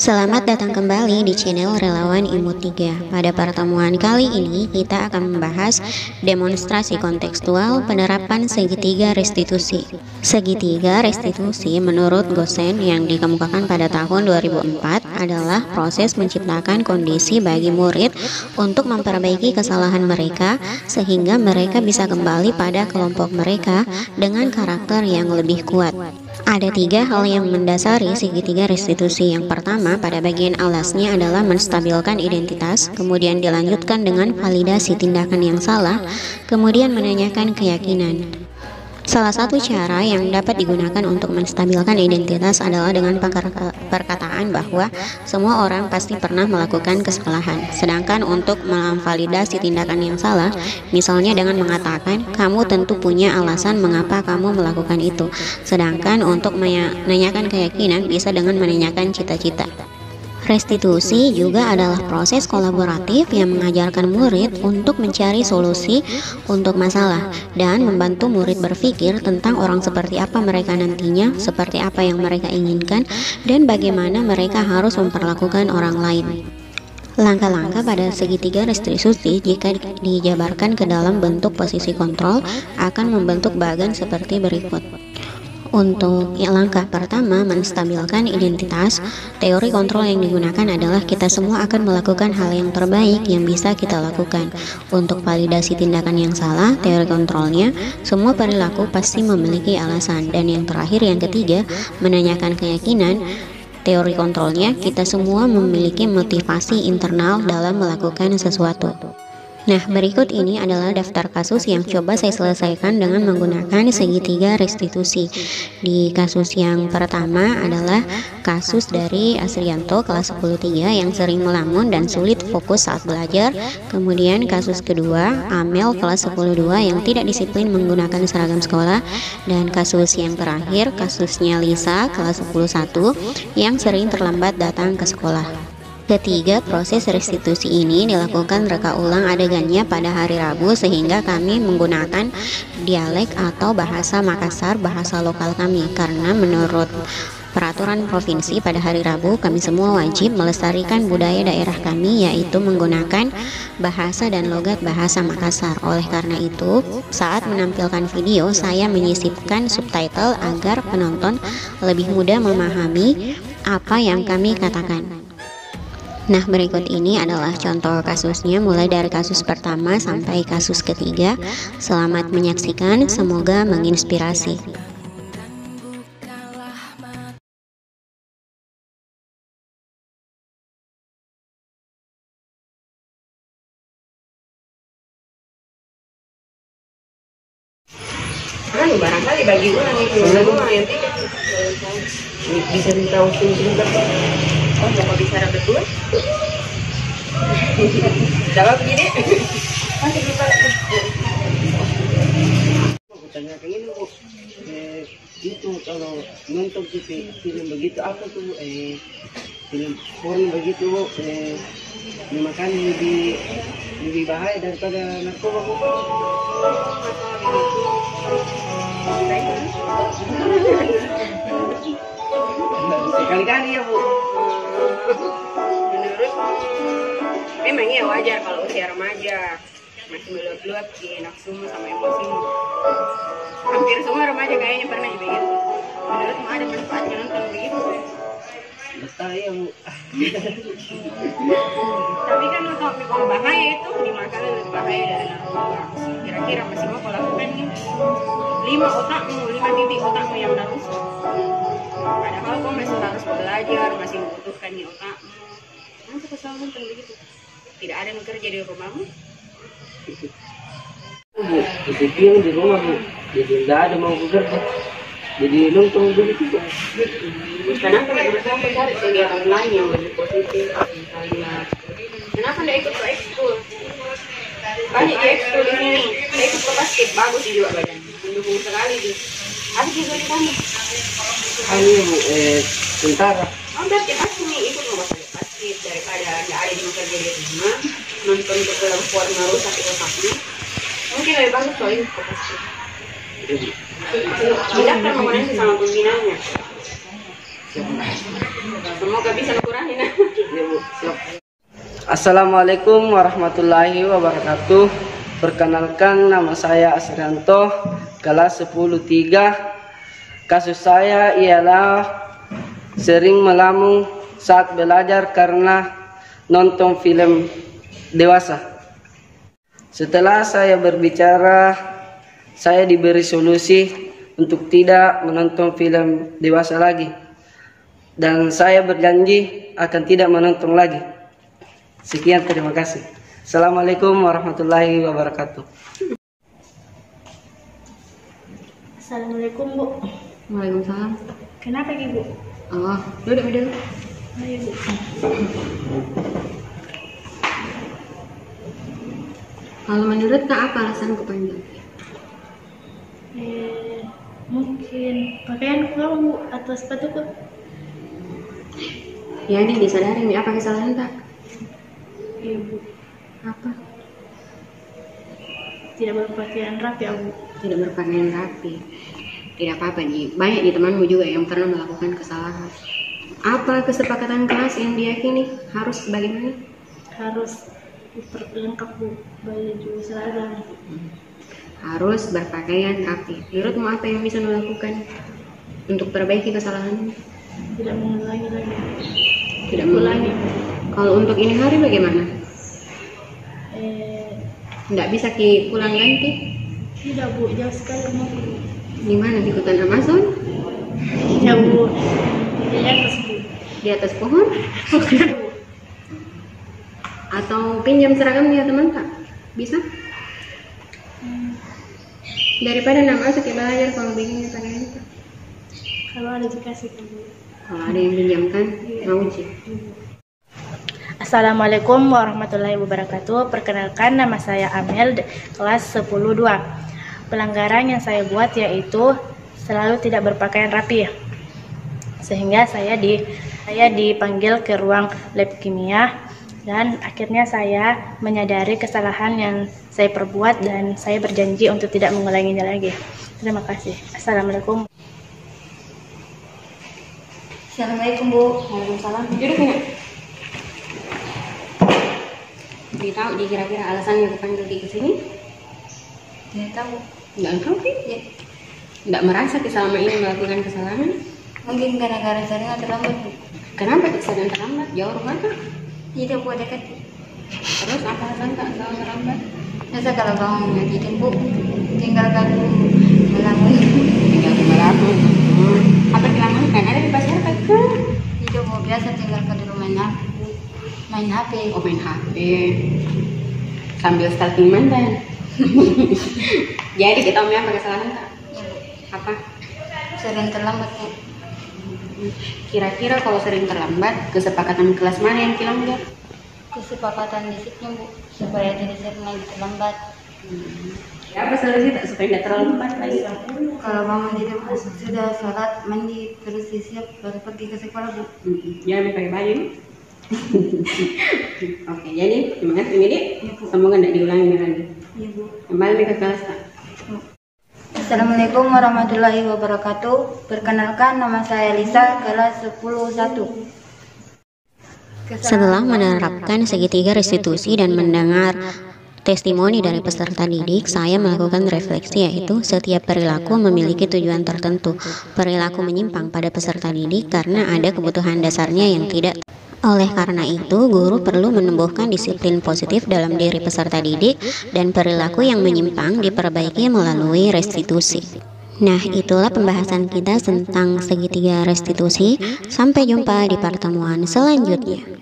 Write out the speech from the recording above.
Selamat datang kembali di channel Relawan Imut 3. Pada pertemuan kali ini kita akan membahas demonstrasi kontekstual penerapan segitiga restitusi. Segitiga restitusi menurut Gosen yang dikemukakan pada tahun 2004 adalah proses menciptakan kondisi bagi murid untuk memperbaiki kesalahan mereka sehingga mereka bisa kembali pada kelompok mereka dengan karakter yang lebih kuat. Ada 3 hal yang mendasari segitiga restitusi. Yang pertama, pada bagian alasnya adalah menstabilkan identitas, kemudian dilanjutkan dengan validasi tindakan yang salah, kemudian menanyakan keyakinan. Salah satu cara yang dapat digunakan untuk menstabilkan identitas adalah dengan perkataan bahwa semua orang pasti pernah melakukan kesalahan. Sedangkan untuk memvalidasi tindakan yang salah, misalnya dengan mengatakan, kamu tentu punya alasan mengapa kamu melakukan itu. Sedangkan untuk menanyakan keyakinan bisa dengan menanyakan cita-cita. Restitusi juga adalah proses kolaboratif yang mengajarkan murid untuk mencari solusi untuk masalah dan membantu murid berpikir tentang orang seperti apa mereka nantinya, seperti apa yang mereka inginkan, dan bagaimana mereka harus memperlakukan orang lain. Langkah-langkah pada segitiga restitusi jika dijabarkan ke dalam bentuk posisi kontrol akan membentuk bagan seperti berikut. Untuk langkah pertama, menstabilkan identitas, teori kontrol yang digunakan adalah kita semua akan melakukan hal yang terbaik yang bisa kita lakukan. Untuk validasi tindakan yang salah, teori kontrolnya, semua perilaku pasti memiliki alasan. Dan yang terakhir, yang ketiga, menanyakan keyakinan, teori kontrolnya, kita semua memiliki motivasi internal dalam melakukan sesuatu. Nah, berikut ini adalah daftar kasus yang coba saya selesaikan dengan menggunakan segitiga restitusi. Di kasus yang pertama adalah kasus dari Asrianto kelas 10-3 yang sering melamun dan sulit fokus saat belajar. Kemudian kasus kedua, Amel kelas 10-2 yang tidak disiplin menggunakan seragam sekolah. Dan kasus yang terakhir, kasusnya Lisa kelas 10-1 yang sering terlambat datang ke sekolah. Ketiga, proses restitusi ini dilakukan reka ulang adegannya pada hari Rabu sehingga kami menggunakan dialek atau bahasa Makassar, bahasa lokal kami, karena menurut peraturan provinsi pada hari Rabu kami semua wajib melestarikan budaya daerah kami, yaitu menggunakan bahasa dan logat bahasa Makassar. Oleh karena itu, saat menampilkan video saya menyisipkan subtitle agar penonton lebih mudah memahami apa yang kami katakan. Nah, berikut ini adalah contoh kasusnya mulai dari kasus pertama sampai kasus ketiga. Selamat menyaksikan, semoga menginspirasi. Barangkali bagi orang itu yang tidak bisa ditahu sebentar. Oh, mau bicara berdua? Jawab begini. Masih lupa. Aku tanya ke ini, Bu. Itu kalau nonton film begitu apa tuh? Film porno begitu, Bu. 5 kali lebih bahaya daripada narkoba, Bu. Sekali-kali ya, Bu. Menurut memang ya wajar kalau usia remaja masih meluap-luap di nafsu sama emosimu. Hampir semua remaja kayaknya pernah begitu. Menurutmu ada manfaatnya nonton begitu? Betul ya, Bu. Tapi kan untuk kalau bahaya itu 5 kali lebih bahaya dari narkoba. Kira-kira masih mau kau lakukan nih? 5 titik otakmu yang rusak. Padahal kau masih harus belajar, masih membutuhkan nih otakmu. Masa kesal nonton begitu? Tidak ada yang kerja di rumahmu? Bu, yang di rumah, Bu. Jadi tidak ada mau bekerja. Jadi nonton begitu, Bu. Kenapa tidak berusaha mencari kegiatan lain yang lebih positif? Misalnya, kenapa tidak ikut ke ekskul? Banyak di ekskul di sini. Saya ikut ke basket, bagus juga badan. Mendukung sekali, Bu. Ada juga di sana. Ini, Bu, tentara. Oh, berarti pasti nih ikut ke basket daripada tidak ada yang kerja di rumah. Nonton ke dalam porno rusak di otaknya. Mungkin lebih bagus kalau ikut ke basket. Tidak akan mengenai sama pembinanya. Semoga bisa mengurangi. Ya, Bu. Siap. Assalamualaikum warahmatullahi wabarakatuh. Perkenalkan, nama saya Asrianto, kelas 10-3. Kasus saya ialah sering melamun saat belajar karena nonton film dewasa. Setelah saya berbicara, saya diberi solusi untuk tidak menonton film dewasa lagi. Dan saya berjanji akan tidak menonton lagi. Sekian, terima kasih. Assalamualaikum warahmatullahi wabarakatuh. Assalamualaikum, Bu. Waalaikumsalam. Kenapa, Ibu? Oh, duduk dulu. Ayo, Bu. Kalau menurut Kak, apa alasan kepanjang? Mungkin pakaian kurang, Bu, atau sepatuku. Ya, ini disadari nih, apa kesalahan Kak? Iya, Bu. Apa? Tidak berpakaian rapi, ya, Bu. Tidak berpakaian rapi. Tidak apa-apa nih, banyak di temanmu juga yang pernah melakukan kesalahan. Apa kesepakatan kelas yang diyakini harus bagaimana? Harus lengkap, Bu. Baju seragam. Harus berpakaian rapi. Menurutmu apa yang bisa dilakukan untuk perbaiki kesalahan? Tidak mengulangi lagi. Tidak mengulangi. Kalau untuk ini hari bagaimana? Tidak bisa pulang ganti? Tidak, Bu. Jauh sekali mau. Di mana? Di hutan Amazon? Tidak, Bu. Di atas, Bu. Di atas pohon? Atau pinjam seragamnya teman Kak? Bisa? Daripada masuk ke belajar kalau begini pakaian Kak. Kalau ada dikasih, Bu. Kalau ada yang pinjamkan, mau sih. Assalamualaikum warahmatullahi wabarakatuh. Perkenalkan, nama saya Amel, kelas 10-2. Pelanggaran yang saya buat yaitu selalu tidak berpakaian rapi. Sehingga saya dipanggil ke ruang lab kimia dan akhirnya saya menyadari kesalahan yang saya perbuat dan saya berjanji untuk tidak mengulanginya lagi. Terima kasih. Assalamualaikum. Assalamualaikum Bu. Waalaikumsalam. Duduk nggak? Ditahu kira-kira alasannya dipanggil ke sini? Tidak tahu. Nggak tahu sih. Ya. Nggak merasa selama ini melakukan kesalahan? Mungkin gara-gara sering terlambat, Bu. Kenapa sering terlambat? Jauh rumah Kak? Tidak, Bu, dekat. Terus apa alasan Kak selalu terlambat? Biasa kalau bangun tidur, Bu, tinggalkan melamun. Tinggal melamun. Apa dilamunkan? Ada di pasar Kak? Tidak, Bu, biasa tinggalkan di rumahnya. Main HP. Oh, main HP. Sambil stalking mantan. Jadi kita mau apa kesalahan Kak? Ya, Bu. Apa? Sering terlambat, Bu. Kira-kira kalau sering terlambat, kesepakatan kelas mana yang dilanggar? Kesepakatan di situ, Bu, supaya tidak sering lagi terlambat. Ya, apa solusi tak supaya tidak terlambat lagi? Kalau bangun tidur, Bu, sudah sholat, mandi, terus siap baru pergi ke sekolah, Bu. Jangan pakai baju. Oke, jadi terima kasih Midi. Semoga tidak diulangi lagi. Iya, Bu. Kembali ke kelas Kak. Assalamualaikum warahmatullahi wabarakatuh. Perkenalkan, nama saya Lisa, kelas 10-1. Setelah menerapkan segitiga restitusi dan mendengar testimoni dari peserta didik, saya melakukan refleksi, yaitu setiap perilaku memiliki tujuan tertentu. Perilaku menyimpang pada peserta didik karena ada kebutuhan dasarnya yang tidak. Oleh karena itu, guru perlu menumbuhkan disiplin positif dalam diri peserta didik dan perilaku yang menyimpang diperbaiki melalui restitusi. Nah, itulah pembahasan kita tentang segitiga restitusi. Sampai jumpa di pertemuan selanjutnya.